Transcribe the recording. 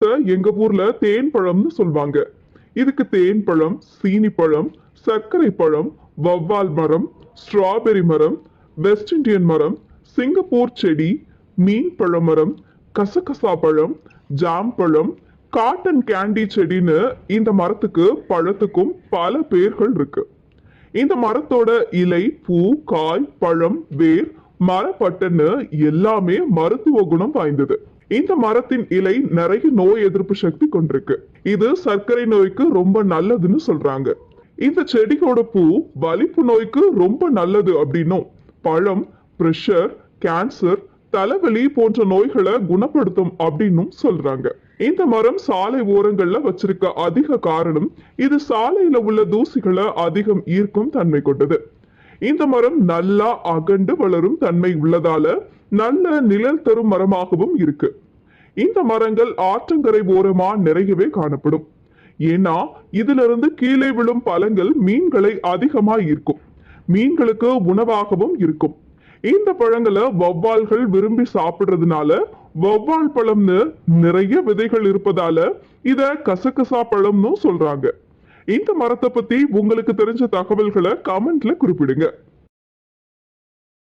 பழத்தை எங்க ஊர்ல தேன் பழம்னு சொல்வாங்க. இதுக்கு தேன் பழம், சீனி பழம், சர்க்கரை பழம், வவ்வால் மரம், ஸ்ட்ராபெரி மரம், வெஸ்ட் இண்டியன் மரம், சிங்கப்பூர் செடி, மீன் பழமரம், கசகசா பழம், ஜாம் பழம், காட்டன் கேண்டி செடின்னு இந்த மரத்துக்கு பழத்துக்கும் பல பேர்கள் இருக்கு. இந்த மரத்தோட இலை, பூ, காய், பழம், வேர், மரப்பட்டன்னு எல்லாமே மருத்துவ குணம் வாய்ந்தது. இந்த மரத்தின் இலை நிறைய நோய் எதிர்ப்பு சக்தி கொண்டிருக்கு. இது சர்க்கரை நோய்க்கு ரொம்ப நல்லதுன்னு சொல்றாங்க. இந்த செடியோட பூ வலிப்பு நோய்க்கு ரொம்ப நல்லது அப்படின்னும், பழம் பிரஷர், கேன்சர், தலைவலி போன்ற நோய்களை குணப்படுத்தும் அப்படின்னும் சொல்றாங்க. இந்த மரம் சாலை ஓரங்கள்ல வச்சிருக்க அதிக காரணம் இது சாலையில உள்ள தூசிகளை அதிகம் ஈர்க்கும் தன்மை கொண்டது. இந்த மரம் நல்லா அகண்டு வளரும் தன்மை உள்ளதால நல்ல நிழல் தரும் மரமாகவும் இருக்கு. இந்த மரங்கள் ஆற்றங்கரை ஓரமா நிறையவே காணப்படும். ஏன்னா இதுல இருந்து கீழே விழும் பழங்கள் மீன்களை அதிகமா ஈர்க்கும். மீன்களுக்கு உணவாகவும் இருக்கும். இந்த பழங்களை வௌவால்கள் விரும்பி சாப்பிடுறதுனால வௌவால் பழம்னு நிறைய விதைகள் இருப்பதால இத கசகசா பழம்னு சொல்றாங்க. இந்த மரத்தை பத்தி உங்களுக்கு தெரிஞ்ச தகவல்களை கமெண்ட்ல குறிப்பிடுங்க.